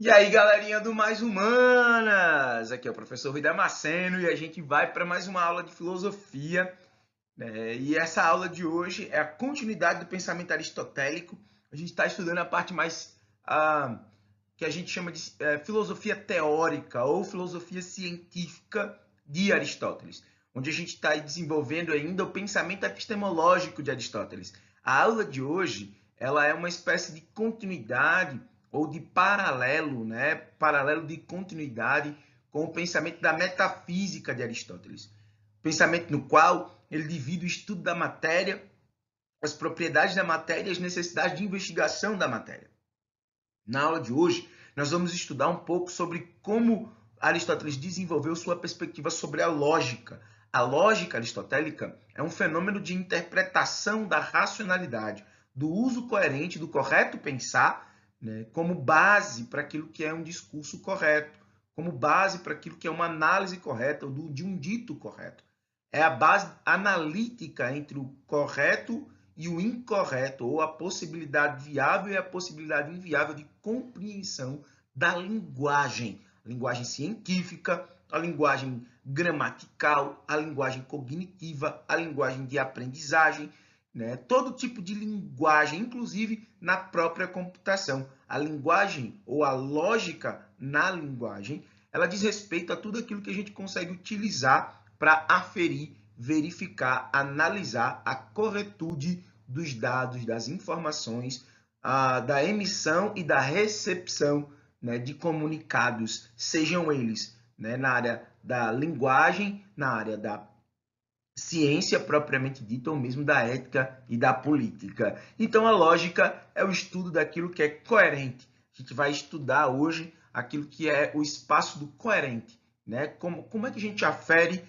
E aí, galerinha do Mais Humanas! Aqui é o professor Rui Damasceno e a gente vai para mais uma aula de filosofia, né? E essa aula de hoje é a continuidade do pensamento aristotélico. A gente está estudando a parte mais que a gente chama de filosofia teórica ou filosofia científica de Aristóteles, onde a gente está desenvolvendo ainda o pensamento epistemológico de Aristóteles. A aula de hoje ela é uma espécie de continuidade ou de paralelo, né? Paralelo de continuidade com o pensamento da metafísica de Aristóteles. Pensamento no qual ele divide o estudo da matéria, as propriedades da matéria e as necessidades de investigação da matéria. Na aula de hoje, nós vamos estudar um pouco sobre como Aristóteles desenvolveu sua perspectiva sobre a lógica. A lógica aristotélica é um fenômeno de interpretação da racionalidade, do uso coerente, do correto pensar, né, como base para aquilo que é um discurso correto, como base para aquilo que é uma análise correta de um dito correto. É a base analítica entre o correto e o incorreto, ou a possibilidade viável e a possibilidade inviável de compreensão da linguagem. A linguagem científica, a linguagem gramatical, a linguagem cognitiva, a linguagem de aprendizagem, né? Todo tipo de linguagem, inclusive na própria computação. A linguagem ou a lógica na linguagem, ela diz respeito a tudo aquilo que a gente consegue utilizar para aferir, verificar, analisar a corretude dos dados, das informações, da emissão e da recepção, né, de comunicados, sejam eles, né, na área da linguagem, na área da ciência propriamente dita, ou mesmo da ética e da política. Então, a lógica é o estudo daquilo que é coerente. A gente vai estudar hoje aquilo que é o espaço do coerente, né? Como é que a gente afere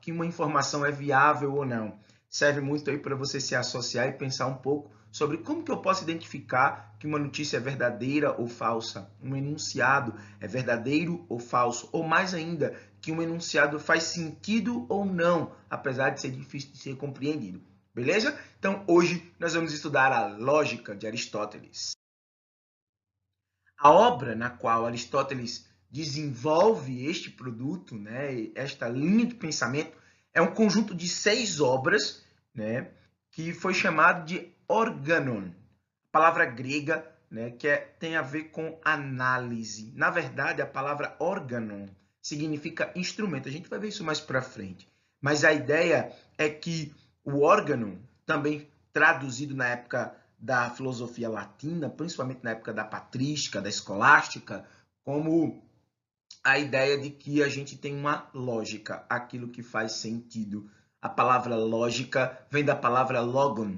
que uma informação é viável ou não? Serve muito aí para você se associar e pensar um pouco sobre como que eu posso identificar que uma notícia é verdadeira ou falsa, um enunciado é verdadeiro ou falso, ou mais ainda, que um enunciado faz sentido ou não, apesar de ser difícil de ser compreendido. Beleza? Então, hoje nós vamos estudar a lógica de Aristóteles. A obra na qual Aristóteles desenvolve este produto, né, esta linha de pensamento, é um conjunto de 6 obras, né, que foi chamado de organon, palavra grega, né, tem a ver com análise. Na verdade, a palavra organon significa instrumento. A gente vai ver isso mais para frente. Mas a ideia é que o órgão, também traduzido na época da filosofia latina, principalmente na época da patrística, da escolástica, como a ideia de que a gente tem uma lógica, aquilo que faz sentido. A palavra lógica vem da palavra logon,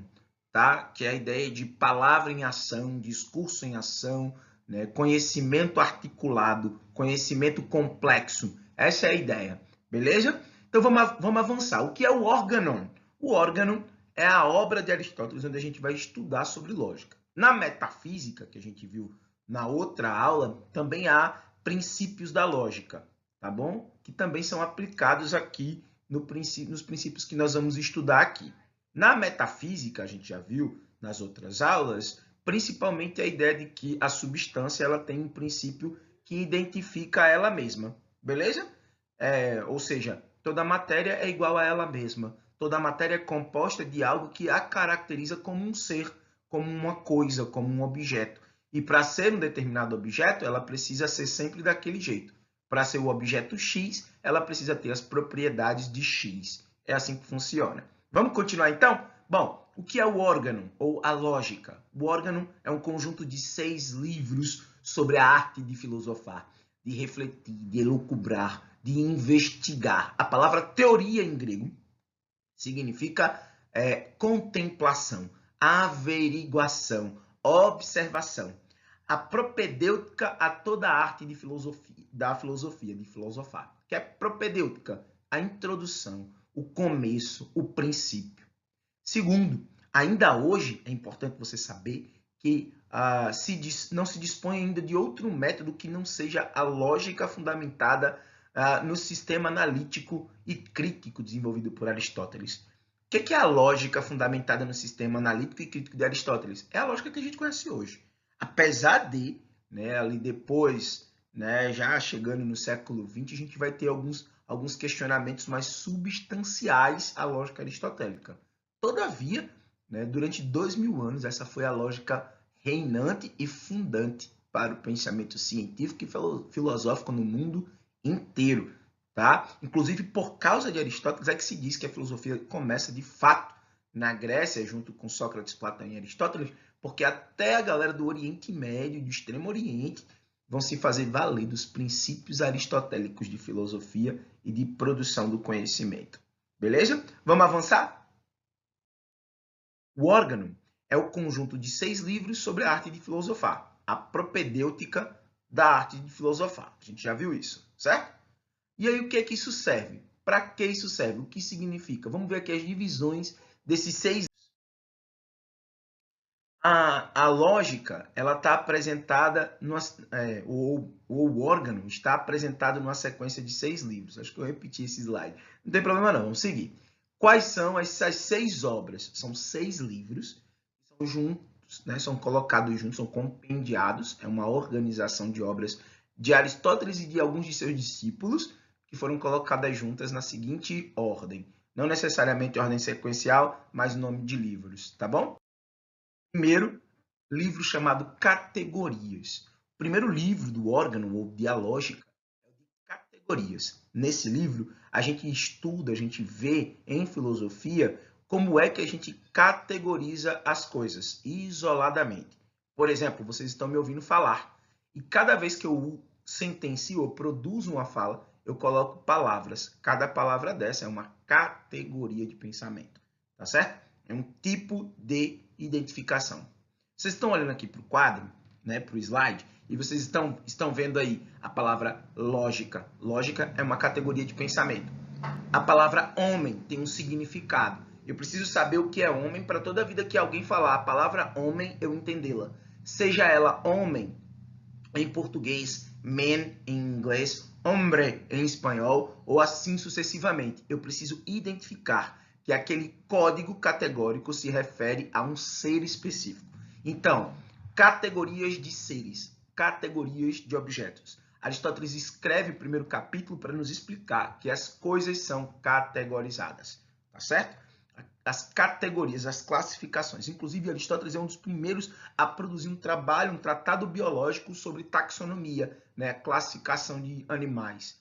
tá? Que é a ideia de palavra em ação, discurso em ação, né? Conhecimento articulado, conhecimento complexo. Essa é a ideia, beleza? Então vamos avançar. O que é o organon? O organon é a obra de Aristóteles, onde a gente vai estudar sobre lógica. Na metafísica, que a gente viu na outra aula, também há princípios da lógica, tá bom? Que também são aplicados aqui nos princípios que nós vamos estudar aqui. Na metafísica, a gente já viu nas outras aulas, principalmente a ideia de que a substância ela tem um princípio que identifica ela mesma, beleza? Ou seja, toda matéria é igual a ela mesma. Toda matéria é composta de algo que a caracteriza como um ser, como uma coisa, como um objeto. E para ser um determinado objeto, ela precisa ser sempre daquele jeito. Para ser o objeto X, ela precisa ter as propriedades de X. É assim que funciona. Vamos continuar então? Bom, o que é o órgão ou a lógica? O órgão é um conjunto de 6 livros sobre a arte de filosofar, de refletir, de elucubrar, de investigar. A palavra teoria em grego significa contemplação, averiguação, observação. A propedêutica a toda a arte de filosofia, de filosofar, que é propedêutica, a introdução, o começo, o princípio. Segundo, ainda hoje é importante você saber que não se dispõe ainda de outro método que não seja a lógica fundamentada no sistema analítico e crítico desenvolvido por Aristóteles. O que é a lógica fundamentada no sistema analítico e crítico de Aristóteles? É a lógica que a gente conhece hoje. Apesar de, né, ali depois, né, já chegando no século XX, a gente vai ter alguns questionamentos mais substanciais à lógica aristotélica. Todavia, né, durante 2000 anos, essa foi a lógica reinante e fundante para o pensamento científico e filosófico no mundo inteiro. Tá? Inclusive, por causa de Aristóteles, é que se diz que a filosofia começa de fato na Grécia, junto com Sócrates, Platão e Aristóteles, porque até a galera do Oriente Médio, do Extremo Oriente, vão se fazer valer dos princípios aristotélicos de filosofia e de produção do conhecimento. Beleza? Vamos avançar? O órgano é o conjunto de 6 livros sobre a arte de filosofar, a propedêutica da arte de filosofar. A gente já viu isso, certo? E aí, o que é que isso serve? Para que isso serve? O que significa? Vamos ver aqui as divisões desses 6. A lógica, ela está apresentada, o órgano está apresentado numa sequência de 6 livros. Acho que eu repeti esse slide. Não tem problema não, vamos seguir. Quais são essas 6 obras? São 6 livros, são juntos, né, são colocados juntos, são compendiados. É uma organização de obras de Aristóteles e de alguns de seus discípulos, que foram colocadas juntas na seguinte ordem. Não necessariamente ordem sequencial, mas nome de livros, tá bom? Primeiro livro chamado Categorias. O primeiro livro do órgano ou dialógica é o de categorias. Nesse livro, a gente estuda, a gente vê em filosofia como é que a gente categoriza as coisas isoladamente. Por exemplo, vocês estão me ouvindo falar e cada vez que eu sentencio ou produzo uma fala, eu coloco palavras. Cada palavra dessa é uma categoria de pensamento, tá certo? É um tipo de identificação. Vocês estão olhando aqui para o quadro, né, para o slide, e vocês estão vendo aí a palavra lógica. Lógica é uma categoria de pensamento. A palavra homem tem um significado. Eu preciso saber o que é homem para toda vida que alguém falar a palavra homem, eu entendê-la. Seja ela homem em português, man em inglês, hombre em espanhol, ou assim sucessivamente. Eu preciso identificar que aquele código categórico se refere a um ser específico. Então, categorias de seres, categorias de objetos. Aristóteles escreve o primeiro capítulo para nos explicar que as coisas são categorizadas, tá certo? As categorias, as classificações. Inclusive, Aristóteles é um dos primeiros a produzir um trabalho, um tratado biológico sobre taxonomia, né? Classificação de animais,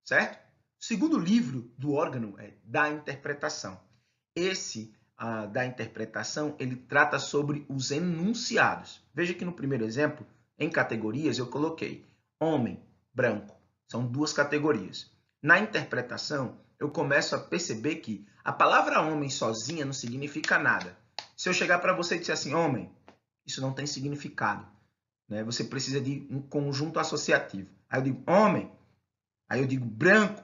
certo? O segundo livro do órgano é da interpretação. Esse da interpretação, ele trata sobre os enunciados. Veja que no primeiro exemplo, em categorias, eu coloquei homem, branco. São 2 categorias. Na interpretação, eu começo a perceber que a palavra homem sozinha não significa nada. Se eu chegar para você e disser assim, homem, isso não tem significado, né? Você precisa de um conjunto associativo. Aí eu digo homem, aí eu digo branco.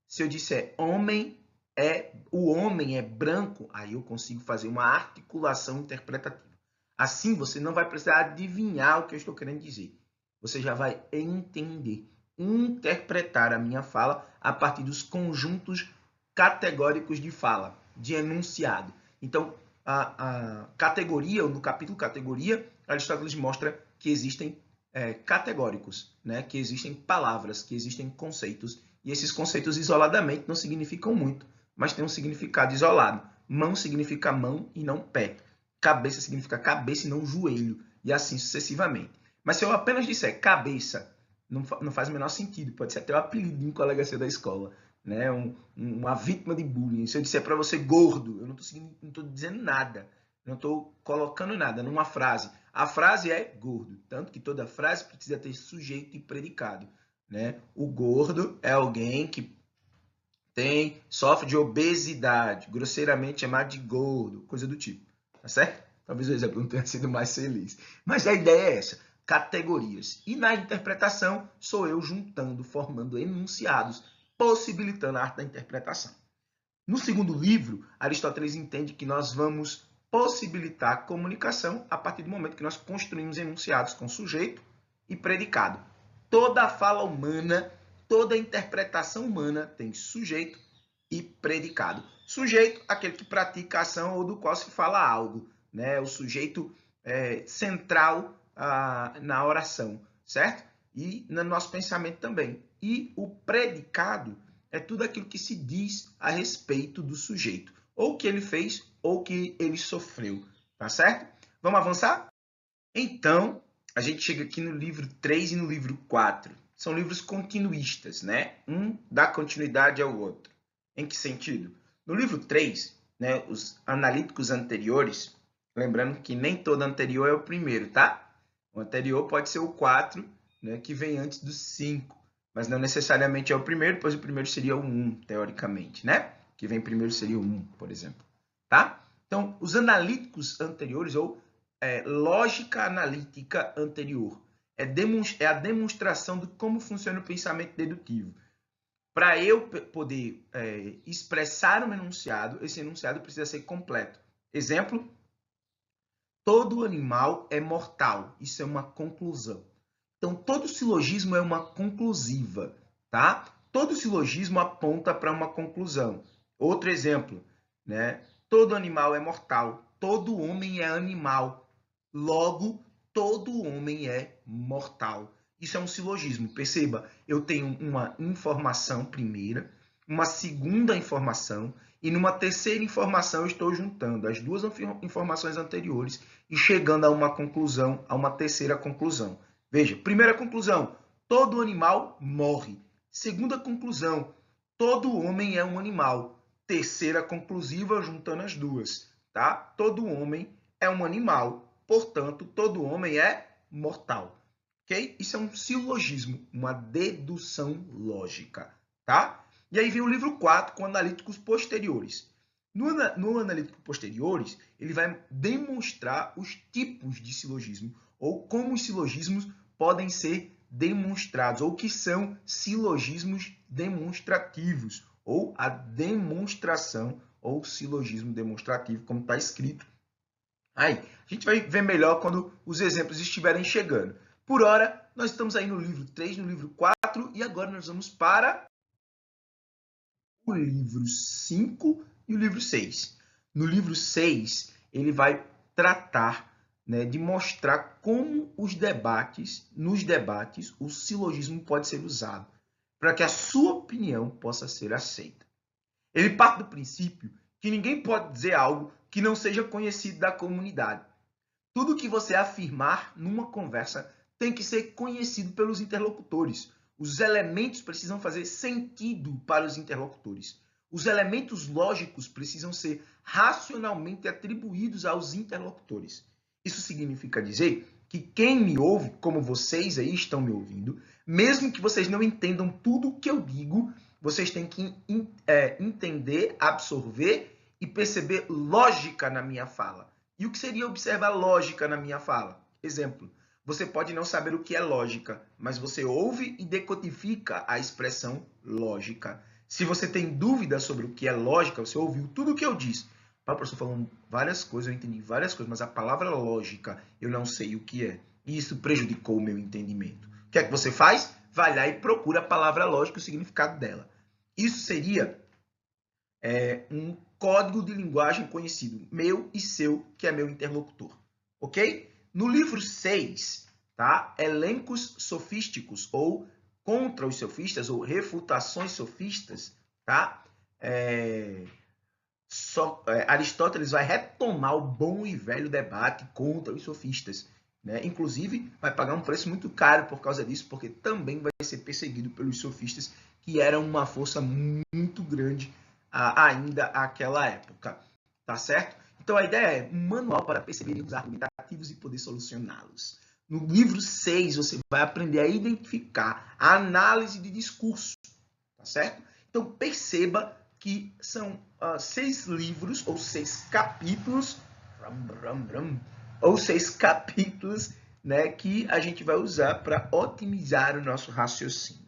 Se eu disser homem, o homem é branco, aí eu consigo fazer uma articulação interpretativa. Assim, você não vai precisar adivinhar o que eu estou querendo dizer. Você já vai entender, interpretar a minha fala a partir dos conjuntos categóricos de fala, de enunciado. Então, a categoria, no capítulo categoria, Aristóteles mostra que existem categóricos, né? Que existem palavras, que existem conceitos, e esses conceitos isoladamente não significam muito, mas têm um significado isolado. Mão significa mão e não pé. Cabeça significa cabeça e não joelho, e assim sucessivamente. Mas se eu apenas disser cabeça, não faz o menor sentido. Pode ser até o apelido de um colega seu da escola, né? Uma vítima de bullying. Se eu disser para você gordo, eu não estou dizendo nada. Não estou colocando nada numa frase. A frase é gordo, tanto que toda frase precisa ter sujeito e predicado, né? O gordo é alguém que sofre de obesidade, grosseiramente chamado de gordo, coisa do tipo, tá certo? Talvez o exemplo não tenha sido mais feliz. Mas a ideia é essa, categorias. E na interpretação, sou eu juntando, formando enunciados, possibilitando a arte da interpretação. No segundo livro, Aristóteles entende que nós vamos possibilitar a comunicação a partir do momento que nós construímos enunciados com sujeito e predicado. Toda a fala humana, toda a interpretação humana tem sujeito e predicado. Sujeito, aquele que pratica a ação ou do qual se fala algo, né? O sujeito central na oração. certo? E no nosso pensamento também. E o predicado é tudo aquilo que se diz a respeito do sujeito, ou que ele fez, ou que ele sofreu, tá certo? Vamos avançar? Então, a gente chega aqui no livro 3 e no livro 4. São livros continuistas, né? Um dá continuidade ao outro. Em que sentido? No livro 3, né, os analíticos anteriores, lembrando que nem todo anterior é o primeiro, tá? O anterior pode ser o 4, né, que vem antes do 5, mas não necessariamente é o primeiro, pois o primeiro seria o 1, teoricamente, né? Que vem primeiro seria o 1, por exemplo, tá? Então, os analíticos anteriores, ou lógica analítica anterior, é a demonstração de como funciona o pensamento dedutivo. Para eu poder expressar um enunciado, esse enunciado precisa ser completo. Exemplo, todo animal é mortal. Isso é uma conclusão. Então, todo silogismo é uma conclusiva, tá? Todo silogismo aponta para uma conclusão. Outro exemplo, né? Todo animal é mortal. Todo homem é animal. Logo, todo homem é mortal. Isso é um silogismo. Perceba, eu tenho uma informação primeira, uma segunda informação, e numa terceira informação eu estou juntando as duas informações anteriores e chegando a uma conclusão, a uma terceira conclusão. Veja, primeira conclusão, todo animal morre. Segunda conclusão, todo homem é um animal. Terceira conclusiva, juntando as duas, tá? Todo homem é um animal, portanto, todo homem é mortal. Ok? Isso é um silogismo, uma dedução lógica, tá? E aí vem o livro 4 com analíticos posteriores. No analítico posteriores, ele vai demonstrar os tipos de silogismo, ou como os silogismos podem ser demonstrados, ou que são silogismos demonstrativos, ou a demonstração, ou silogismo demonstrativo, como está escrito aí. A gente vai ver melhor quando os exemplos estiverem chegando. Por hora, nós estamos aí no livro 3, no livro 4, e agora nós vamos para o livro 5 e o livro 6. No livro 6, ele vai tratar, né, de mostrar como nos debates, o silogismo pode ser usado para que a sua opinião possa ser aceita. Ele parte do princípio que ninguém pode dizer algo que não seja conhecido da comunidade. Tudo que você afirmar numa conversa tem que ser conhecido pelos interlocutores. Os elementos precisam fazer sentido para os interlocutores. Os elementos lógicos precisam ser racionalmente atribuídos aos interlocutores. Isso significa dizer que quem me ouve, como vocês aí estão me ouvindo, mesmo que vocês não entendam tudo o que eu digo, vocês têm que entender, absorver e perceber lógica na minha fala. E o que seria observar lógica na minha fala? Exemplo, você pode não saber o que é lógica, mas você ouve e decodifica a expressão lógica. Se você tem dúvida sobre o que é lógica, você ouviu tudo o que eu disse. O professor falou várias coisas, eu entendi várias coisas, mas a palavra lógica eu não sei o que é. E isso prejudicou o meu entendimento. O que é que você faz? Vai lá e procura a palavra lógica e o significado dela. Isso seria um código de linguagem conhecido, meu e seu, que é meu interlocutor. Ok? No livro 6, tá? Elencos sofísticos, ou contra os sofistas, ou refutações sofistas, tá? Aristóteles vai retomar o bom e velho debate contra os sofistas. Né? Inclusive, vai pagar um preço muito caro por causa disso, porque também vai ser perseguido pelos sofistas, que eram uma força muito grande ainda àquela época. Tá certo? Então, a ideia é um manual para perceber os argumentativos e poder solucioná-los. No livro 6, você vai aprender a identificar a análise de discurso. Tá certo? Então, perceba que são 6 livros, ou 6 capítulos, né, que a gente vai usar para otimizar o nosso raciocínio.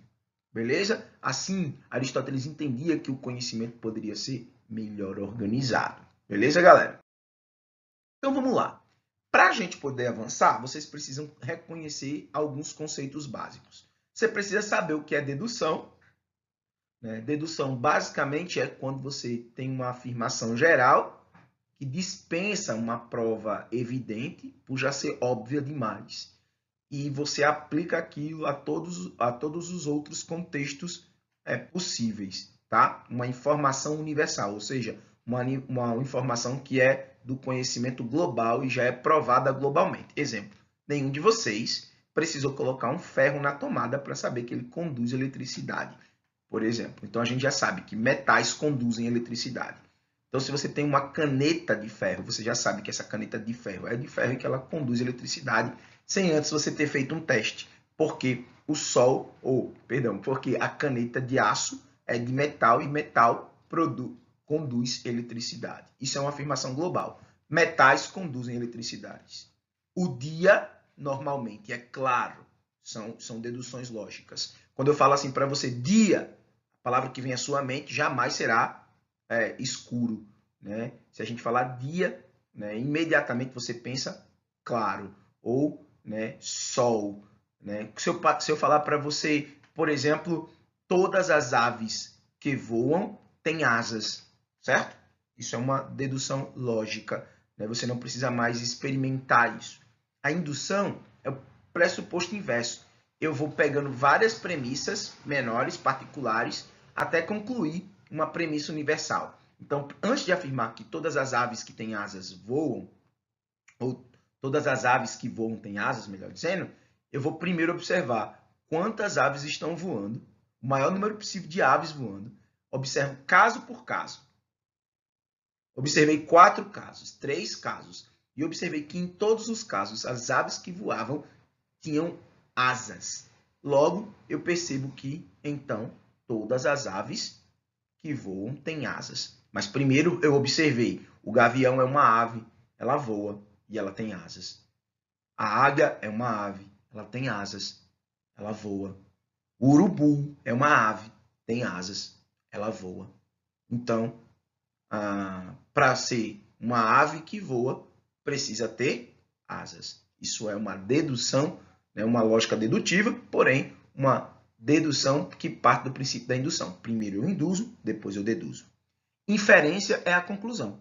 Beleza? Assim, Aristóteles entendia que o conhecimento poderia ser melhor organizado. Beleza, galera? Então, vamos lá. Para a gente poder avançar, vocês precisam reconhecer alguns conceitos básicos. Você precisa saber o que é dedução. Né? Dedução, basicamente, é quando você tem uma afirmação geral que dispensa uma prova evidente por já ser óbvia demais. e você aplica aquilo a todos os outros contextos possíveis, tá? Uma informação universal, ou seja, uma informação que é do conhecimento global e já é provada globalmente. Exemplo, nenhum de vocês precisou colocar um ferro na tomada para saber que ele conduz eletricidade, por exemplo. Então, a gente já sabe que metais conduzem eletricidade. Então, se você tem uma caneta de ferro, você já sabe que essa caneta de ferro é de ferro e que ela conduz eletricidade sem antes você ter feito um teste. Porque porque a caneta de aço é de metal e metal conduz eletricidade. Isso é uma afirmação global. Metais conduzem eletricidade. O dia, normalmente, é claro, são deduções lógicas. Quando eu falo assim para você, dia, a palavra que vem à sua mente jamais será escuro, né? Se a gente falar dia, né, imediatamente você pensa claro, ou né, sol. Né? Se eu falar para você, por exemplo, todas as aves que voam têm asas, certo? Isso é uma dedução lógica, né? Você não precisa mais experimentar isso. A indução é o pressuposto inverso. Eu vou pegando várias premissas menores, particulares, até concluir uma premissa universal. Então, antes de afirmar que todas as aves que têm asas voam, ou todas as aves que voam têm asas, melhor dizendo, eu vou primeiro observar quantas aves estão voando, o maior número possível de aves voando. Observo caso por caso. Observei 4 casos, 3 casos, e observei que em todos os casos as aves que voavam tinham asas. Logo, eu percebo que, então, todas as aves que voam têm asas. Mas primeiro eu observei, o gavião é uma ave, ela voa e ela tem asas. A águia é uma ave, ela tem asas, ela voa. O urubu é uma ave, tem asas, ela voa. Então, para ser uma ave que voa, precisa ter asas. Isso é uma dedução, né, uma lógica dedutiva, porém, uma dedução que parte do princípio da indução. Primeiro eu induzo, depois eu deduzo. Inferência é a conclusão.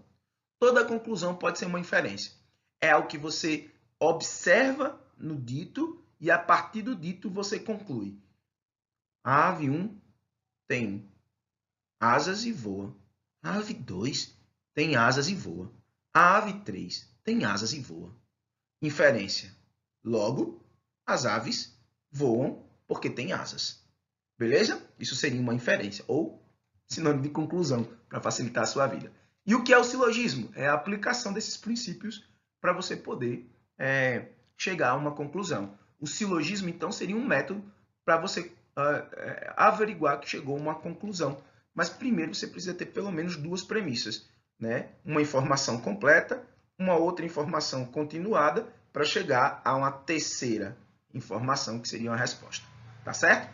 Toda conclusão pode ser uma inferência. É algo que você observa no dito e a partir do dito você conclui. A ave 1 tem asas e voa. A ave 2 tem asas e voa. A ave 3 tem asas e voa. Inferência. Logo, as aves voam porque têm asas. Beleza? Isso seria uma inferência ou sinônimo de conclusão para facilitar a sua vida. E o que é o silogismo? É a aplicação desses princípios para você poder chegar a uma conclusão. O silogismo, então, seria um método para você averiguar que chegou a uma conclusão. Mas primeiro você precisa ter pelo menos 2 premissas, né? Uma informação completa, uma outra informação continuada, para chegar a uma terceira informação, que seria uma resposta. Tá certo?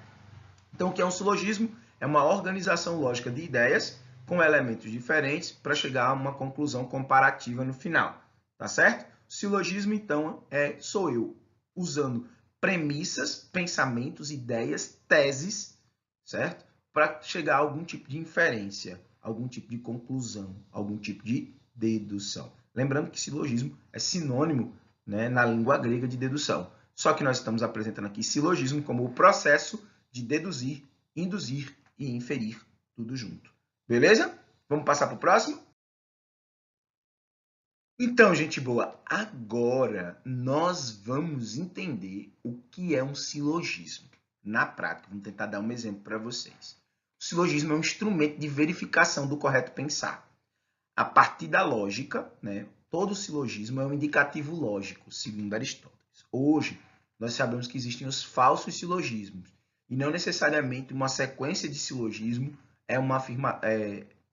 Então, o que é um silogismo? É uma organização lógica de ideias com elementos diferentes para chegar a uma conclusão comparativa no final. Tá certo? O silogismo, então, sou eu usando premissas, pensamentos, ideias, teses, certo? Para chegar a algum tipo de inferência, algum tipo de conclusão, algum tipo de dedução. Lembrando que silogismo é sinônimo, né, na língua grega de dedução. Só que nós estamos apresentando aqui silogismo como o processo de deduzir, induzir e inferir tudo junto. Beleza? Vamos passar para o próximo? Então, gente boa, agora nós vamos entender o que é um silogismo. Na prática, vamos tentar dar um exemplo para vocês. O silogismo é um instrumento de verificação do correto pensar. A partir da lógica, né, todo silogismo é um indicativo lógico, segundo Aristóteles. Hoje, nós sabemos que existem os falsos silogismos, e não necessariamente uma sequência de silogismo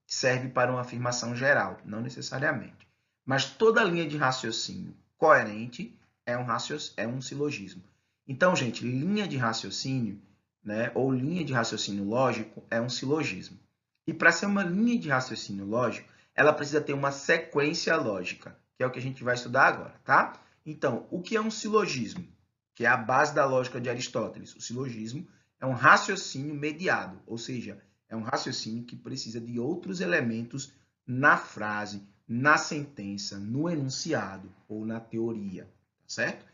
serve para uma afirmação geral, não necessariamente. Mas toda linha de raciocínio coerente é um silogismo. Então, gente, linha de raciocínio, né, ou linha de raciocínio lógico é um silogismo. E para ser uma linha de raciocínio lógico, ela precisa ter uma sequência lógica, que é o que a gente vai estudar agora, tá? Então, o que é um silogismo? Que é a base da lógica de Aristóteles. O silogismo é um raciocínio mediado, ou seja, é um raciocínio que precisa de outros elementos na frase, na sentença, no enunciado ou na teoria, tá certo?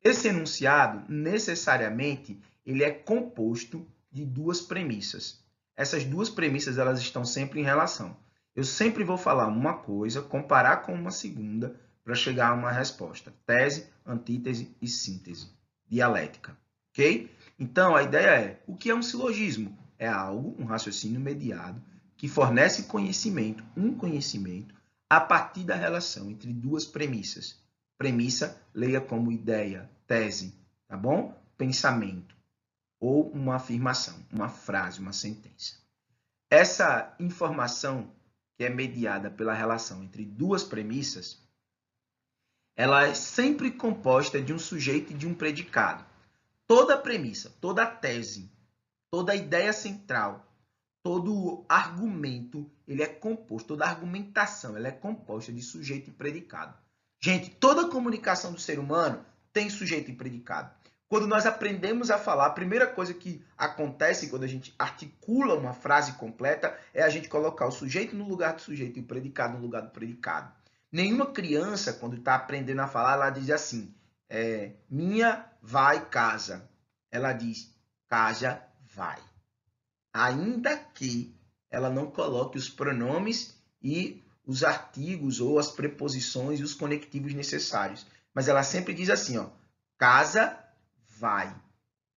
Esse enunciado, necessariamente, ele é composto de duas premissas. Essas duas premissas, elas estão sempre em relação. Eu sempre vou falar uma coisa, comparar com uma segunda, para chegar a uma resposta. Tese, antítese e síntese. Dialética. Ok? Então, a ideia é, o que é um silogismo? É algo, um raciocínio mediado, que fornece conhecimento, um conhecimento, a partir da relação entre duas premissas. Premissa, leia como ideia, tese, tá bom? Pensamento ou uma afirmação, uma frase, uma sentença. Essa informação que é mediada pela relação entre duas premissas, ela é sempre composta de um sujeito e de um predicado. Toda premissa, toda tese, toda ideia central, todo argumento, ele é composto, toda argumentação, ela é composta de sujeito e predicado. Gente, toda comunicação do ser humano tem sujeito e predicado. Quando nós aprendemos a falar, a primeira coisa que acontece quando a gente articula uma frase completa é a gente colocar o sujeito no lugar do sujeito e o predicado no lugar do predicado. Nenhuma criança, quando está aprendendo a falar, ela diz assim, minha vai casa. Ela diz, casa vai. Ainda que ela não coloque os pronomes e os artigos ou as preposições e os conectivos necessários. Mas ela sempre diz assim, ó, casa vai.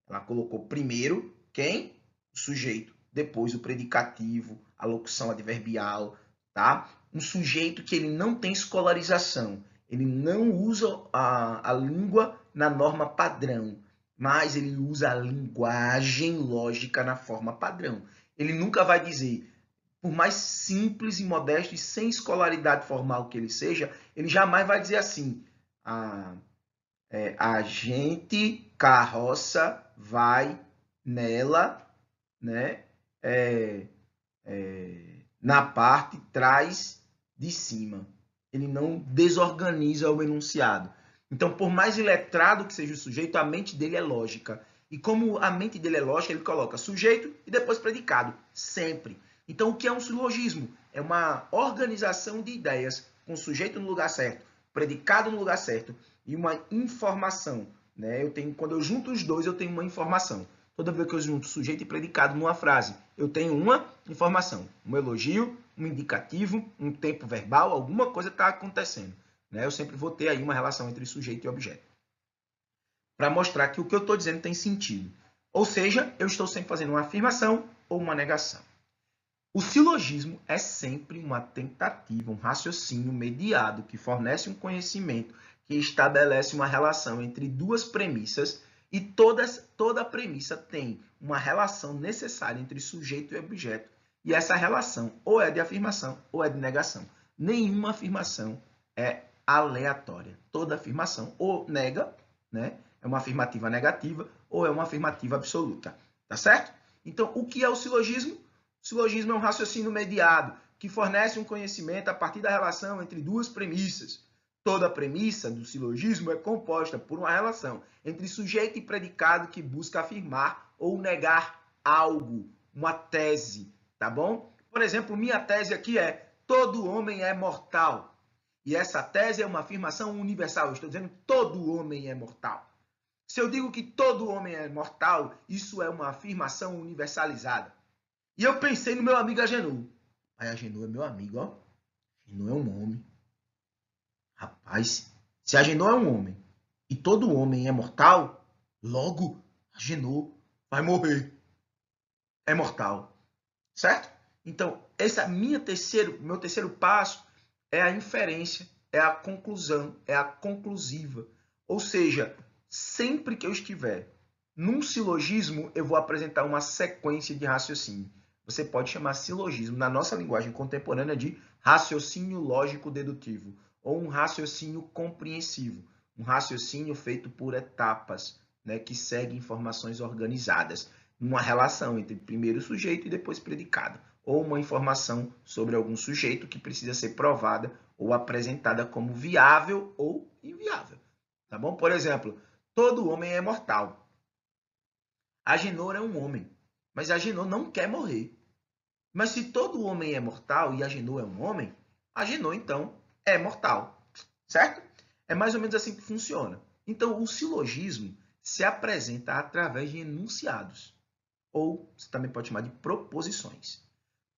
Ela colocou primeiro quem? O sujeito, depois o predicativo, a locução adverbial, tá? Um sujeito que ele não tem escolarização, ele não usa a língua na norma padrão, mas ele usa a linguagem lógica na forma padrão. Ele nunca vai dizer, por mais simples e modesto e sem escolaridade formal que ele seja, ele jamais vai dizer assim, a gente, carroça, vai nela, né? Na parte trás de cima. Ele não desorganiza o enunciado. Então, por mais iletrado que seja o sujeito, a mente dele é lógica. E como a mente dele é lógica, ele coloca sujeito e depois predicado, sempre. Então, o que é um silogismo? É uma organização de ideias com sujeito no lugar certo, predicado no lugar certo e uma informação. Né? Quando eu junto os dois, eu tenho uma informação. Toda vez que eu junto sujeito e predicado numa frase, eu tenho uma informação, um elogio, um indicativo, um tempo verbal, alguma coisa está acontecendo. Né? Eu sempre vou ter aí uma relação entre sujeito e objeto. Para mostrar que o que eu estou dizendo tem sentido. Ou seja, eu estou sempre fazendo uma afirmação ou uma negação. O silogismo é sempre uma tentativa, um raciocínio mediado que fornece um conhecimento que estabelece uma relação entre duas premissas e toda premissa tem uma relação necessária entre sujeito e objeto. E essa relação ou é de afirmação ou é de negação. Nenhuma afirmação é aleatória. Toda afirmação ou nega, né, é uma afirmativa negativa ou é uma afirmativa absoluta. Tá certo? Então, o que é o silogismo? O silogismo é um raciocínio mediado que fornece um conhecimento a partir da relação entre duas premissas. Toda premissa do silogismo é composta por uma relação entre sujeito e predicado que busca afirmar ou negar algo, uma tese, tá bom? Por exemplo, minha tese aqui é todo homem é mortal. E essa tese é uma afirmação universal. Eu estou dizendo que todo homem é mortal. Se eu digo que todo homem é mortal, isso é uma afirmação universalizada. E eu pensei no meu amigo Agenor. Aí Agenor é meu amigo, ó. Agenor é um homem. Rapaz, se Agenor é um homem e todo homem é mortal, logo Agenor vai morrer. É mortal. Certo? Então, esse é meu terceiro passo é a inferência, é a conclusão, é a conclusiva. Ou seja, sempre que eu estiver num silogismo, eu vou apresentar uma sequência de raciocínio. Você pode chamar silogismo, na nossa linguagem contemporânea, de raciocínio lógico-dedutivo, ou um raciocínio compreensivo, um raciocínio feito por etapas, né, que segue informações organizadas, uma relação entre primeiro sujeito e depois predicado, ou uma informação sobre algum sujeito que precisa ser provada ou apresentada como viável ou inviável. Tá bom? Por exemplo, todo homem é mortal. Agenor é um homem, mas Agenor não quer morrer. Mas se todo homem é mortal e Agenor é um homem, Agenor, então, é mortal. Certo? É mais ou menos assim que funciona. Então, o silogismo se apresenta através de enunciados, ou você também pode chamar de proposições.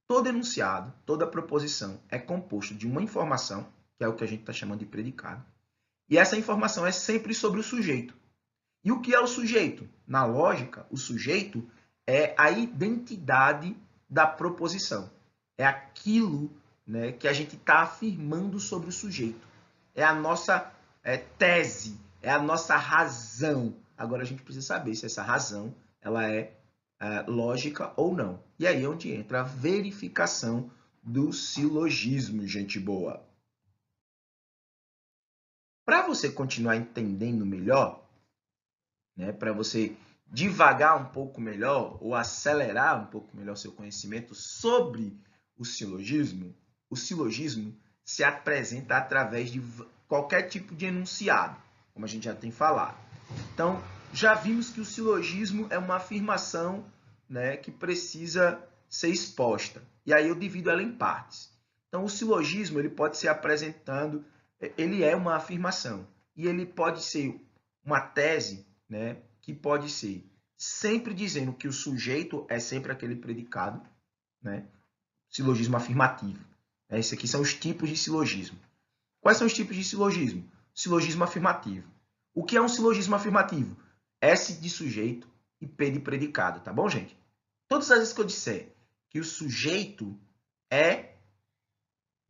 Todo enunciado, toda proposição é composto de uma informação, que é o que a gente está chamando de predicado, e essa informação é sempre sobre o sujeito. E o que é o sujeito? Na lógica, o sujeito é a identidade da proposição. É aquilo, né, que a gente está afirmando sobre o sujeito. É a nossa tese, é a nossa razão. Agora a gente precisa saber se essa razão ela é lógica ou não. E aí é onde entra a verificação do silogismo, gente boa. Para você continuar entendendo melhor, né, para você devagar um pouco melhor ou acelerar um pouco melhor seu conhecimento sobre o silogismo se apresenta através de qualquer tipo de enunciado, como a gente já tem falado. Então, já vimos que o silogismo é uma afirmação, né, que precisa ser exposta. E aí eu divido ela em partes. Então, o silogismo ele pode ser apresentando, ele é uma afirmação. E ele pode ser uma tese, né, que pode ser sempre dizendo que o sujeito é sempre aquele predicado, né? Silogismo afirmativo. Esses aqui são os tipos de silogismo. Quais são os tipos de silogismo? Silogismo afirmativo. O que é um silogismo afirmativo? S de sujeito e P de predicado, tá bom, gente? Todas as vezes que eu disser que o sujeito é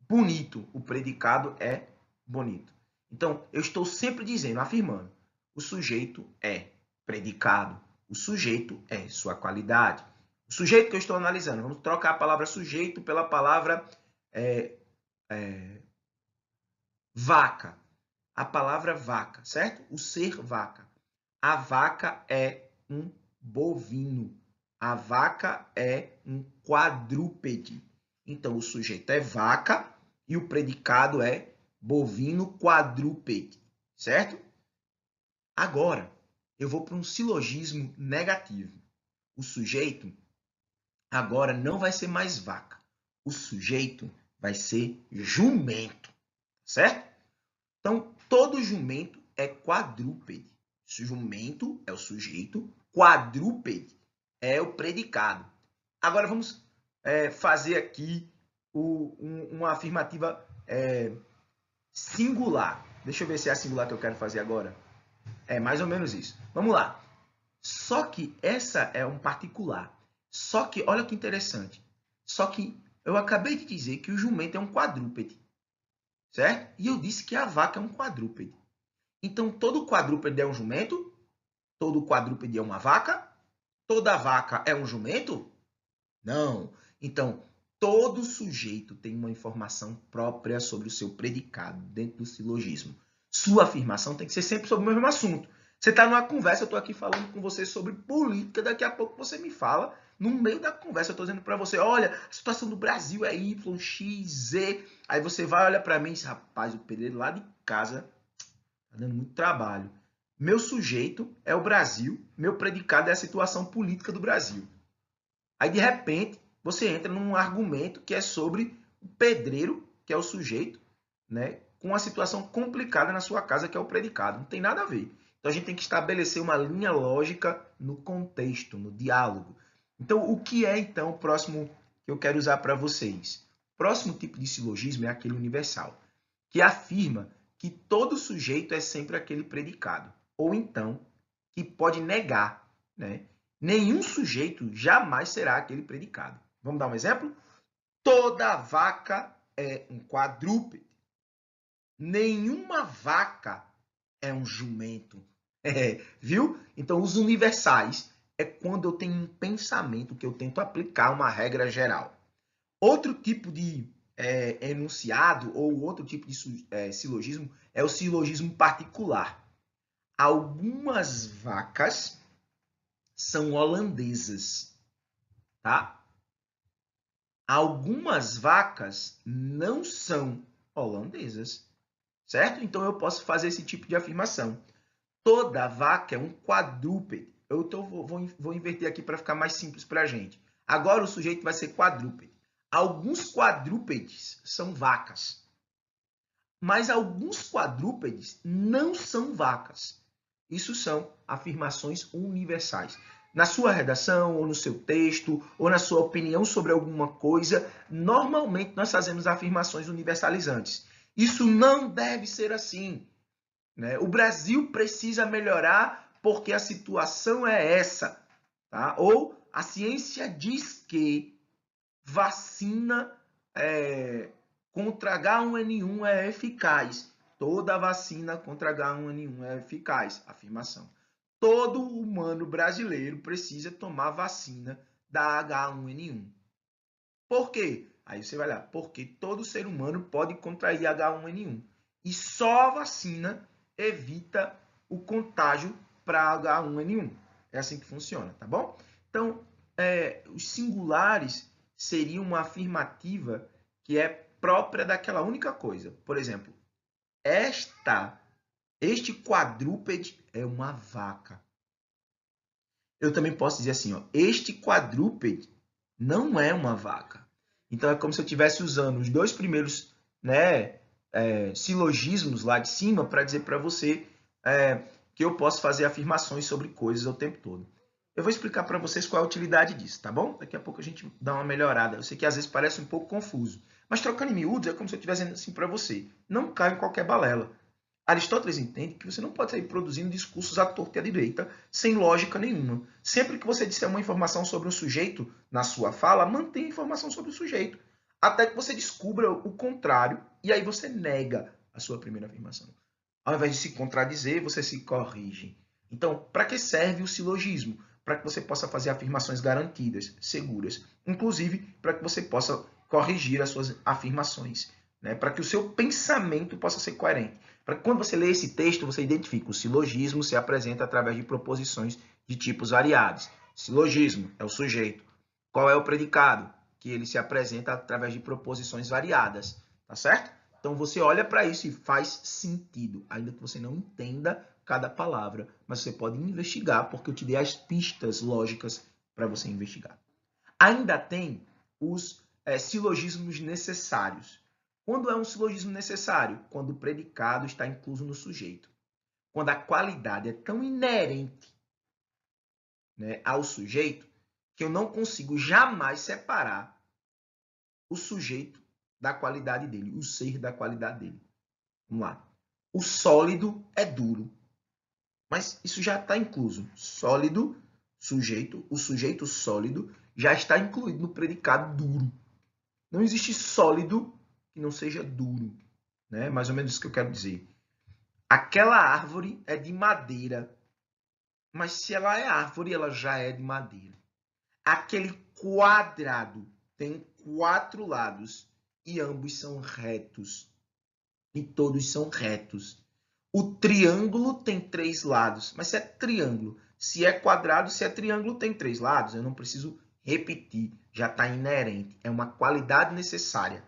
bonito, o predicado é bonito. Então, eu estou sempre dizendo, afirmando, o sujeito é predicado, o sujeito é sua qualidade. O sujeito que eu estou analisando, vamos trocar a palavra sujeito pela palavra vaca. A palavra vaca, certo? O ser vaca. A vaca é um bovino. A vaca é um quadrúpede. Então, o sujeito é vaca e o predicado é bovino quadrúpede, certo? Agora, eu vou para um silogismo negativo. O sujeito agora não vai ser mais vaca. O sujeito vai ser jumento, certo? Então, todo jumento é quadrúpede. Jumento é o sujeito, quadrúpede é o predicado. Agora vamos fazer aqui uma afirmativa singular. Deixa eu ver se é a singular que eu quero fazer agora. É mais ou menos isso. Vamos lá. Só que essa é um particular. Só que, olha que interessante. Só que eu acabei de dizer que o jumento é um quadrúpede. Certo? E eu disse que a vaca é um quadrúpede. Então, todo quadrúpede é um jumento? Todo quadrúpede é uma vaca? Toda vaca é um jumento? Não. Então, todo sujeito tem uma informação própria sobre o seu predicado dentro do silogismo. Sua afirmação tem que ser sempre sobre o mesmo assunto. Você está numa conversa, eu estou aqui falando com você sobre política, daqui a pouco você me fala, no meio da conversa eu estou dizendo para você, olha, a situação do Brasil é Y, X, Z. Aí você vai olhar para mim e diz, rapaz, o pedreiro lá de casa está dando muito trabalho. Meu sujeito é o Brasil, meu predicado é a situação política do Brasil. Aí, de repente, você entra num argumento que é sobre o pedreiro, que é o sujeito, né, com uma situação complicada na sua casa, que é o predicado. Não tem nada a ver. Então, a gente tem que estabelecer uma linha lógica no contexto, no diálogo. Então, o que é, então, o próximo que eu quero usar para vocês? O próximo tipo de silogismo é aquele universal, que afirma que todo sujeito é sempre aquele predicado. Ou, então, que pode negar, né? Nenhum sujeito jamais será aquele predicado. Vamos dar um exemplo? Toda vaca é um quadrúpede. Nenhuma vaca é um jumento. Viu? Então, os universais é quando eu tenho um pensamento que eu tento aplicar uma regra geral. Outro tipo de enunciado ou outro tipo de silogismo é o silogismo particular. Algumas vacas são holandesas, tá? Algumas vacas não são holandesas, certo? Então eu posso fazer esse tipo de afirmação. Toda vaca é um quadrúpede. Eu vou inverter aqui para ficar mais simples para a gente. Agora o sujeito vai ser quadrúpede. Alguns quadrúpedes são vacas, mas alguns quadrúpedes não são vacas. Isso são afirmações universais. Na sua redação, ou no seu texto, ou na sua opinião sobre alguma coisa, normalmente nós fazemos afirmações universalizantes. Isso não deve ser assim, né? O Brasil precisa melhorar porque a situação é essa. Tá? Ou a ciência diz que vacina contra H1N1 é eficaz. Toda vacina contra H1N1 é eficaz. Afirmação. Todo humano brasileiro precisa tomar vacina da H1N1. Por quê? Aí você vai lá, porque todo ser humano pode contrair H1N1. E só a vacina evita o contágio para H1N1. É assim que funciona, tá bom? Então, os singulares seriam uma afirmativa que é própria daquela única coisa. Por exemplo, este quadrúpede é uma vaca. Eu também posso dizer assim, ó, este quadrúpede não é uma vaca. Então é como se eu estivesse usando os dois primeiros, né, silogismos lá de cima para dizer para você que eu posso fazer afirmações sobre coisas o tempo todo. Eu vou explicar para vocês qual é a utilidade disso, tá bom? Daqui a pouco a gente dá uma melhorada. Eu sei que às vezes parece um pouco confuso, mas trocando em miúdos é como se eu estivesse dizendo assim para você. Não caia em qualquer balela. Aristóteles entende que você não pode sair produzindo discursos à torta e à direita, sem lógica nenhuma. Sempre que você disser uma informação sobre um sujeito na sua fala, mantenha a informação sobre o sujeito, até que você descubra o contrário, e aí você nega a sua primeira afirmação. Ao invés de se contradizer, você se corrige. Então, para que serve o silogismo? Para que você possa fazer afirmações garantidas, seguras. Inclusive, para que você possa corrigir as suas afirmações. Né? Para que o seu pensamento possa ser coerente. Para que quando você lê esse texto, você identifique o silogismo se apresenta através de proposições de tipos variados. Silogismo é o sujeito. Qual é o predicado? Que ele se apresenta através de proposições variadas. Tá certo? Então você olha para isso e faz sentido, ainda que você não entenda cada palavra, mas você pode investigar, porque eu te dei as pistas lógicas para você investigar. Ainda tem os silogismos necessários. Quando é um silogismo necessário? Quando o predicado está incluso no sujeito. Quando a qualidade é tão inerente, né, ao sujeito que eu não consigo jamais separar o sujeito da qualidade dele, o ser da qualidade dele. Vamos lá. O sólido é duro. Mas isso já está incluso. Sólido, sujeito, o sujeito sólido já está incluído no predicado duro. Não existe sólido que não seja duro. Né? Mais ou menos isso que eu quero dizer. Aquela árvore é de madeira. Mas se ela é árvore, ela já é de madeira. Aquele quadrado tem 4 lados e ambos são retos. E todos são retos. O triângulo tem 3 lados, mas se é triângulo, se é quadrado, se é triângulo, tem 3 lados. Eu não preciso repetir, já está inerente. É uma qualidade necessária,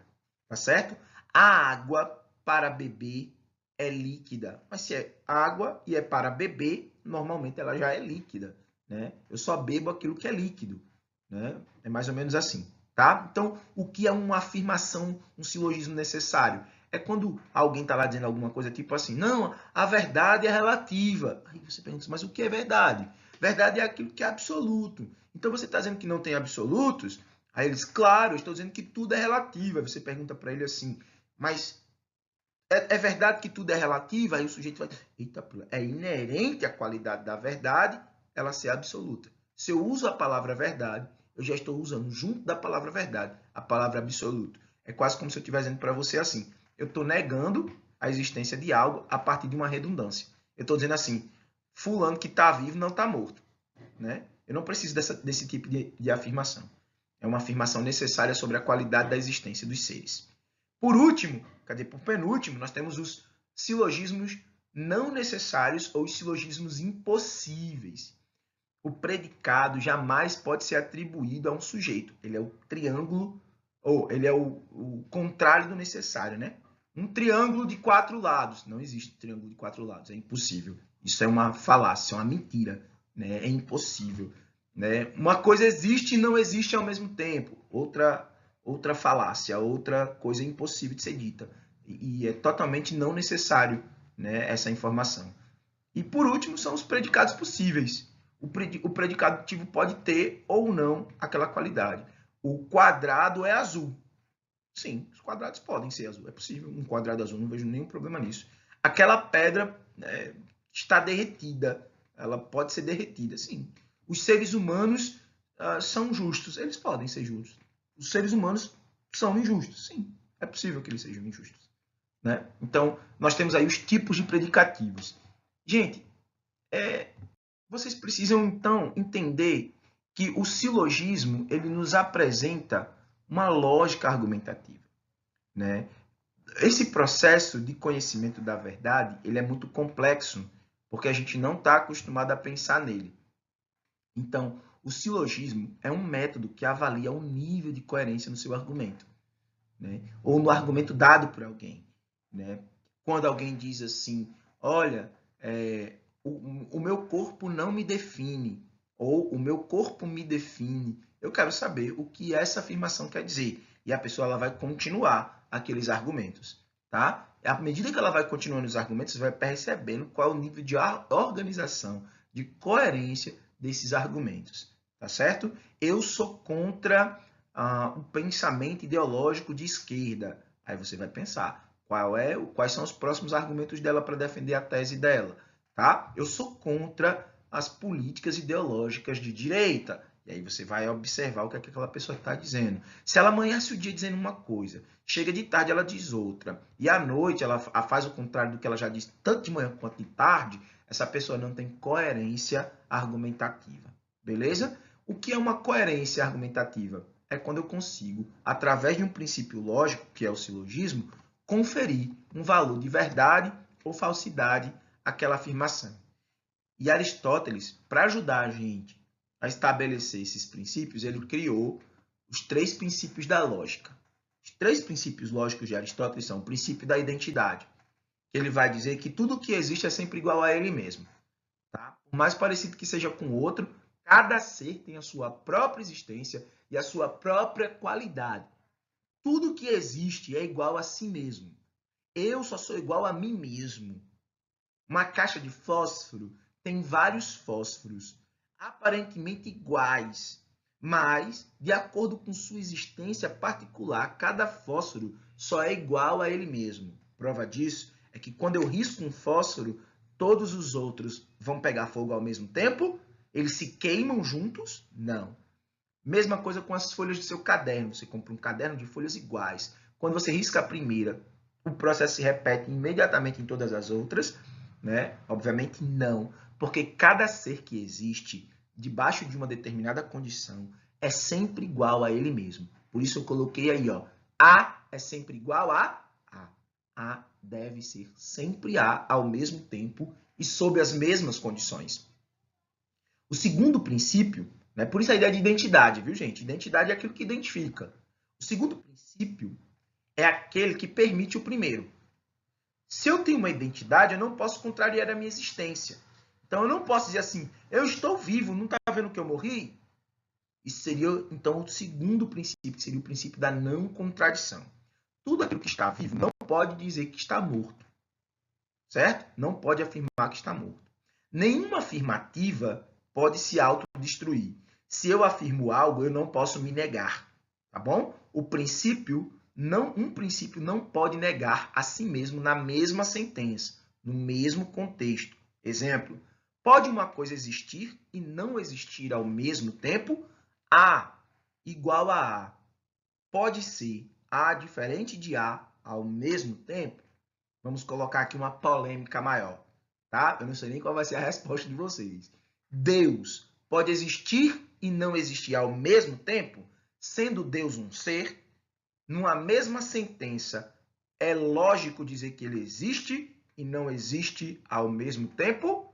tá certo? A água para beber é líquida, mas se é água e é para beber, normalmente ela já é líquida, né? Eu só bebo aquilo que é líquido, né? É mais ou menos assim, tá? Então, o que é uma afirmação, um silogismo necessário? É quando alguém está lá dizendo alguma coisa tipo assim, não, a verdade é relativa. Aí você pergunta, mas o que é verdade? Verdade é aquilo que é absoluto. Então você está dizendo que não tem absolutos? Aí ele diz, claro, eu estou dizendo que tudo é relativo. Aí você pergunta para ele assim, mas é verdade que tudo é relativo? Aí o sujeito vai, eita, é inerente à qualidade da verdade ela ser absoluta. Se eu uso a palavra verdade, eu já estou usando junto da palavra verdade a palavra absoluto. É quase como se eu estivesse dizendo para você assim, eu estou negando a existência de algo a partir de uma redundância. Eu estou dizendo assim, fulano que está vivo não está morto. Né? Eu não preciso desse tipo de afirmação. É uma afirmação necessária sobre a qualidade da existência dos seres. Por último, por penúltimo, nós temos os silogismos não necessários ou os silogismos impossíveis. O predicado jamais pode ser atribuído a um sujeito. Ele é o triângulo, ou ele é o contrário do necessário, né? Um triângulo de 4 lados. Não existe triângulo de 4 lados, é impossível. Isso é uma falácia, é uma mentira, né? É impossível. Né? Uma coisa existe e não existe ao mesmo tempo. Outra falácia, outra coisa impossível de ser dita. E é totalmente não necessário, né, essa informação. E por último, são os predicados possíveis. O predicado ativo pode ter ou não aquela qualidade. O quadrado é azul. Sim, os quadrados podem ser azul. É possível um quadrado azul, não vejo nenhum problema nisso. Aquela pedra está derretida. Ela pode ser derretida, sim. Os seres humanos são justos. Eles podem ser justos. Os seres humanos são injustos. Sim, é possível que eles sejam injustos. Né? Então, nós temos aí os tipos de predicativos. Gente, vocês precisam, então, entender que o silogismo ele nos apresenta uma lógica argumentativa. Né? Esse processo de conhecimento da verdade ele é muito complexo, porque a gente não está acostumado a pensar nele. Então, o silogismo é um método que avalia o nível de coerência no seu argumento, né? Ou no argumento dado por alguém. Né? Quando alguém diz assim, olha, o meu corpo não me define, ou o meu corpo me define, eu quero saber o que essa afirmação quer dizer. E a pessoa ela vai continuar aqueles argumentos. Tá? À medida que ela vai continuando os argumentos, você vai percebendo qual é o nível de organização, de coerência desses argumentos. Tá certo? Eu sou contra o pensamento ideológico de esquerda. Aí você vai pensar, quais são os próximos argumentos dela para defender a tese dela. Tá? Eu sou contra as políticas ideológicas de direita. E aí você vai observar o que aquela pessoa está dizendo. Se ela amanhece o dia dizendo uma coisa, chega de tarde ela diz outra, e à noite ela faz o contrário do que ela já disse tanto de manhã quanto de tarde, essa pessoa não tem coerência argumentativa. Beleza? O que é uma coerência argumentativa? É quando eu consigo, através de um princípio lógico, que é o silogismo, conferir um valor de verdade ou falsidade àquela afirmação. E Aristóteles, para ajudar a gente a estabelecer esses princípios, ele criou os 3 princípios da lógica. Os 3 princípios lógicos de Aristóteles são o princípio da identidade. Ele vai dizer que tudo que existe é sempre igual a ele mesmo. Tá? Por mais parecido que seja com o outro, cada ser tem a sua própria existência e a sua própria qualidade. Tudo que existe é igual a si mesmo. Eu só sou igual a mim mesmo. Uma caixa de fósforo tem vários fósforos, aparentemente iguais, mas, de acordo com sua existência particular, cada fósforo só é igual a ele mesmo. Prova disso é que quando eu risco um fósforo, todos os outros vão pegar fogo ao mesmo tempo? Eles se queimam juntos? Não. Mesma coisa com as folhas do seu caderno. Você compra um caderno de folhas iguais. Quando você risca a primeira, o processo se repete imediatamente em todas as outras? Né? Obviamente não, porque cada ser que existe debaixo de uma determinada condição é sempre igual a ele mesmo. Por isso eu coloquei aí, ó, A é sempre igual a A. A deve ser sempre A ao mesmo tempo e sob as mesmas condições. O segundo princípio, né, por isso a ideia de identidade, viu, gente? Identidade é aquilo que identifica. O segundo princípio é aquele que permite o primeiro. Se eu tenho uma identidade, eu não posso contrariar a minha existência. Então, eu não posso dizer assim, eu estou vivo, não está vendo que eu morri? Isso seria, então, o segundo princípio, que seria o princípio da não contradição. Tudo aquilo que está vivo não pode dizer que está morto. Certo? Não pode afirmar que está morto. Nenhuma afirmativa pode se autodestruir. Se eu afirmo algo, eu não posso me negar. Tá bom? Um princípio não pode negar a si mesmo na mesma sentença, no mesmo contexto. Exemplo, pode uma coisa existir e não existir ao mesmo tempo? A igual a A. Pode ser A diferente de A ao mesmo tempo? Vamos colocar aqui uma polêmica maior, tá? Eu não sei nem qual vai ser a resposta de vocês. Deus pode existir e não existir ao mesmo tempo? Sendo Deus um ser, numa mesma sentença, é lógico dizer que ele existe e não existe ao mesmo tempo?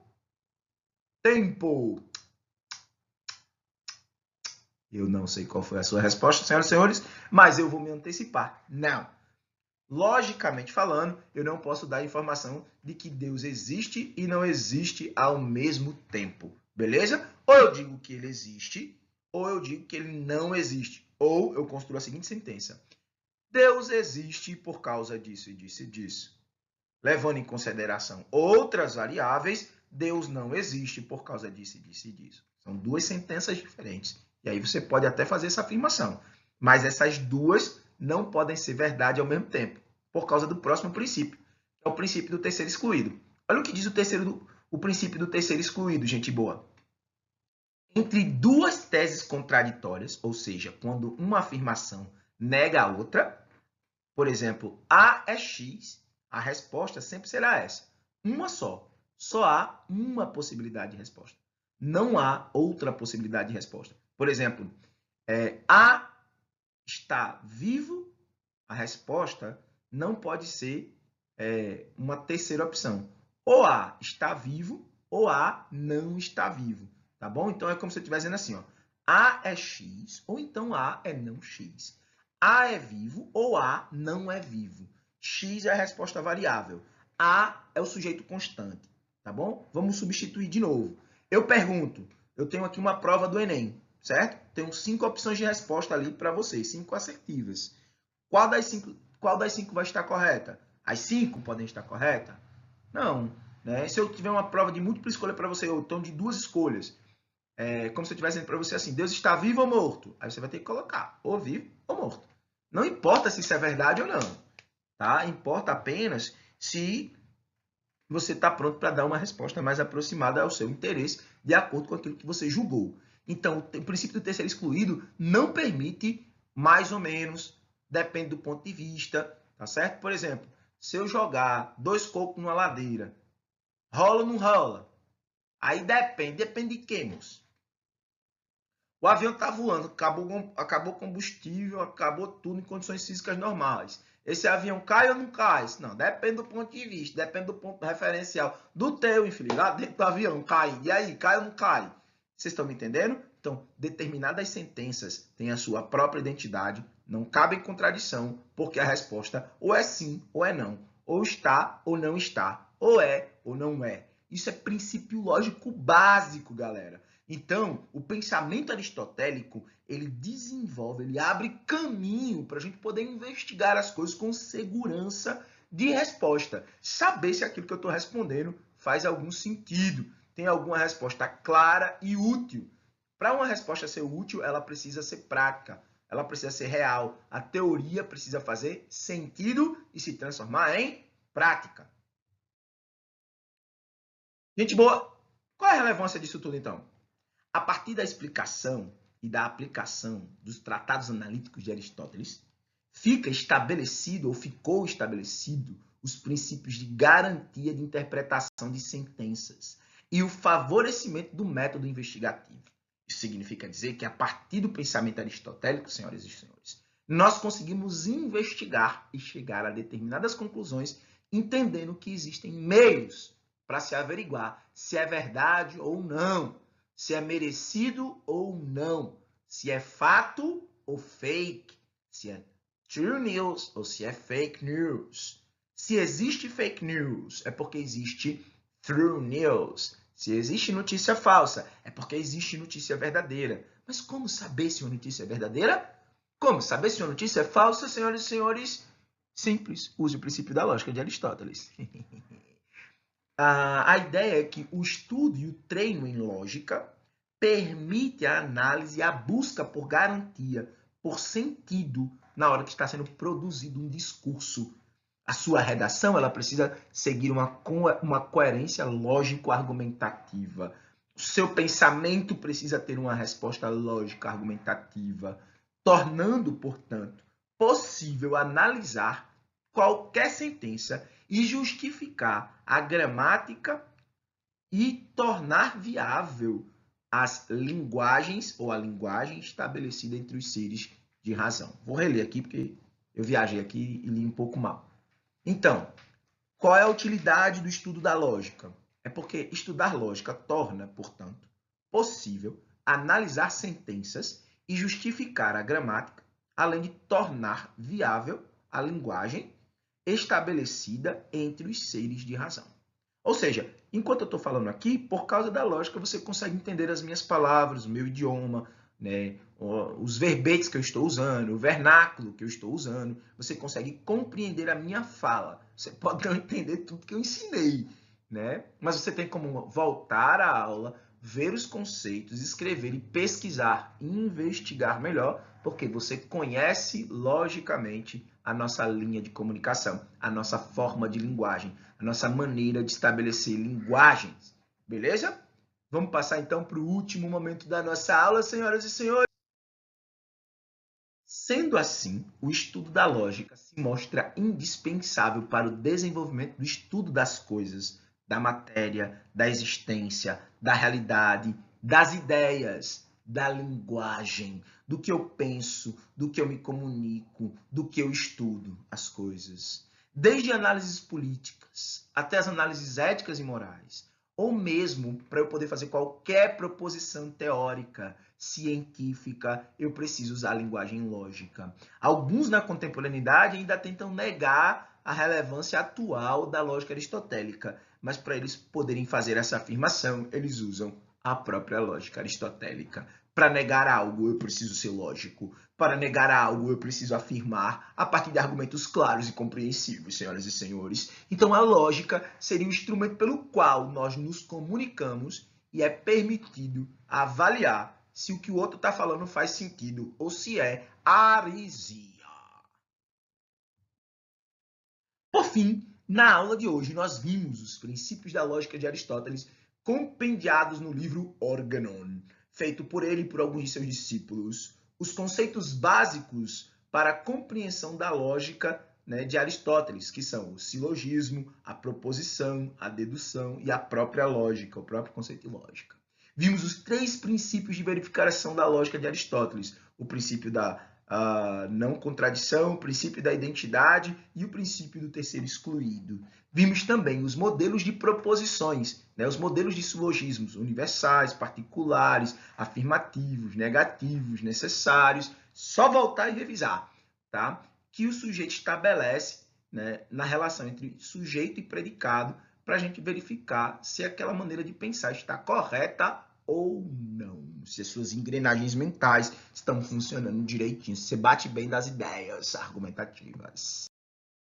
Tempo! Eu não sei qual foi a sua resposta, senhoras e senhores, mas eu vou me antecipar. Não. Logicamente falando, eu não posso dar a informação de que Deus existe e não existe ao mesmo tempo. Beleza? Ou eu digo que ele existe, ou eu digo que ele não existe. Ou eu construo a seguinte sentença. Deus existe por causa disso e disso e disso. Levando em consideração outras variáveis, Deus não existe por causa disso, disso e disso. São duas sentenças diferentes. E aí você pode até fazer essa afirmação. Mas essas duas não podem ser verdade ao mesmo tempo, por causa do próximo princípio, que é o princípio do terceiro excluído. Olha o que diz o princípio do terceiro excluído, gente boa. Entre duas teses contraditórias, ou seja, quando uma afirmação nega a outra, por exemplo, A é X, a resposta sempre será essa. Uma só. Só há uma possibilidade de resposta. Não há outra possibilidade de resposta. Por exemplo, A está vivo, a resposta não pode ser uma terceira opção. Ou A está vivo, ou A não está vivo. Tá bom? Então, é como se eu estivesse dizendo assim, ó, A é X, ou então A é não X. A é vivo, ou A não é vivo. X é a resposta variável. A é o sujeito constante. Tá bom? Vamos substituir de novo. Eu pergunto, eu tenho aqui uma prova do Enem, certo? Tenho 5 opções de resposta ali para vocês, 5 assertivas. Qual das 5 vai estar correta? As 5 podem estar corretas? Não. Né? Se eu tiver uma prova de múltipla escolha para você, ou então de 2 escolhas, como se eu estivesse dizendo para você assim, Deus está vivo ou morto? Aí você vai ter que colocar ou vivo ou morto. Não importa se isso é verdade ou não. Tá? Importa apenas se você está pronto para dar uma resposta mais aproximada ao seu interesse, de acordo com aquilo que você julgou. Então, o princípio do terceiro excluído não permite mais ou menos, depende do ponto de vista, tá certo? Por exemplo, se eu jogar 2 cocos numa ladeira, rola ou não rola? Aí depende de quê, moço? O avião está voando, acabou o combustível, acabou tudo em condições físicas normais. Esse avião cai ou não cai? Não, depende do ponto de vista, depende do ponto referencial do teu, infeliz, lá dentro do avião, cai. E aí, cai ou não cai? Vocês estão me entendendo? Então, determinadas sentenças têm a sua própria identidade, não cabem contradição, porque a resposta ou é sim ou é não, ou está ou não está, ou é ou não é. Isso é princípio lógico básico, galera. Então, o pensamento aristotélico, ele desenvolve, ele abre caminho para a gente poder investigar as coisas com segurança de resposta. Saber se aquilo que eu estou respondendo faz algum sentido, tem alguma resposta clara e útil. Para uma resposta ser útil, ela precisa ser prática, ela precisa ser real. A teoria precisa fazer sentido e se transformar em prática. Gente boa, qual é a relevância disso tudo então? A partir da explicação e da aplicação dos tratados analíticos de Aristóteles, ficou estabelecido os princípios de garantia de interpretação de sentenças e o favorecimento do método investigativo. Isso significa dizer que a partir do pensamento aristotélico, senhoras e senhores, nós conseguimos investigar e chegar a determinadas conclusões, entendendo que existem meios para se averiguar se é verdade ou não, se é merecido ou não, se é fato ou fake, se é true news ou se é fake news. Se existe fake news, é porque existe true news. Se existe notícia falsa, é porque existe notícia verdadeira. Mas como saber se uma notícia é verdadeira? Como saber se uma notícia é falsa, senhoras e senhores? Simples, use o princípio da lógica de Aristóteles. A ideia é que o estudo e o treino em lógica permite a análise e a busca por garantia, por sentido, na hora que está sendo produzido um discurso. A sua redação ela precisa seguir uma coerência lógico-argumentativa. O seu pensamento precisa ter uma resposta lógico-argumentativa, tornando, portanto, possível analisar qualquer sentença e justificar a gramática e tornar viável as linguagens ou a linguagem estabelecida entre os seres de razão. Vou reler aqui porque eu viajei aqui e li um pouco mal. Então, qual é a utilidade do estudo da lógica? É porque estudar lógica torna, portanto, possível analisar sentenças e justificar a gramática, além de tornar viável a linguagem estabelecida entre os seres de razão. Ou seja, enquanto eu estou falando aqui, por causa da lógica, você consegue entender as minhas palavras, o meu idioma, né, os verbetes que eu estou usando, o vernáculo que eu estou usando. Você consegue compreender a minha fala. Você pode não entender tudo que eu ensinei, né? Mas você tem como voltar à aula, ver os conceitos, escrever e pesquisar, investigar melhor, porque você conhece logicamente a nossa linha de comunicação, a nossa forma de linguagem, a nossa maneira de estabelecer linguagens, beleza? Vamos passar então para o último momento da nossa aula, senhoras e senhores. Sendo assim, o estudo da lógica se mostra indispensável para o desenvolvimento do estudo das coisas, da matéria, da existência, da realidade, das ideias, da linguagem, do que eu penso, do que eu me comunico, do que eu estudo as coisas. Desde análises políticas até as análises éticas e morais, ou mesmo para eu poder fazer qualquer proposição teórica, científica, eu preciso usar a linguagem lógica. Alguns na contemporaneidade ainda tentam negar a relevância atual da lógica aristotélica, mas para eles poderem fazer essa afirmação, eles usam a própria lógica aristotélica. Para negar algo, eu preciso ser lógico. Para negar algo, eu preciso afirmar a partir de argumentos claros e compreensíveis, senhoras e senhores. Então, a lógica seria o instrumento pelo qual nós nos comunicamos e é permitido avaliar se o que o outro está falando faz sentido ou se é aresia. Por fim, na aula de hoje, nós vimos os princípios da lógica de Aristóteles compendiados no livro Organon, feito por ele e por alguns de seus discípulos, os conceitos básicos para a compreensão da lógica, né, de Aristóteles, que são o silogismo, a proposição, a dedução e a própria lógica, o próprio conceito de lógica. Vimos os 3 princípios de verificação da lógica de Aristóteles, o princípio da não contradição, o princípio da identidade e o princípio do terceiro excluído. Vimos também os modelos de proposições, né, os modelos de silogismos universais, particulares, afirmativos, negativos, necessários. Só voltar e revisar, tá? Que o sujeito estabelece, né, na relação entre sujeito e predicado, para a gente verificar se aquela maneira de pensar está correta ou não. Se as suas engrenagens mentais estão funcionando direitinho, se você bate bem das ideias argumentativas.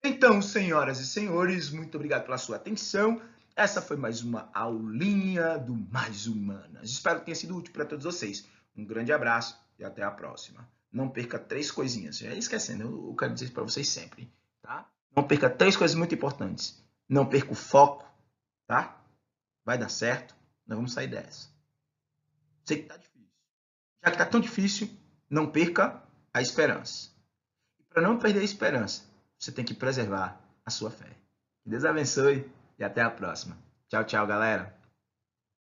Então, senhoras e senhores, muito obrigado pela sua atenção. Essa foi mais uma aulinha do Mais Humanas. Espero que tenha sido útil para todos vocês. Um grande abraço e até a próxima. Não perca 3 coisinhas. Esquecendo, eu quero dizer isso para vocês sempre, tá? Não perca 3 coisas muito importantes. Não perca o foco, tá? Vai dar certo. Nós vamos sair dessa. Sei que tá difícil. Já que tá tão difícil, não perca a esperança. E para não perder a esperança, você tem que preservar a sua fé. Que Deus abençoe e até a próxima. Tchau, tchau, galera.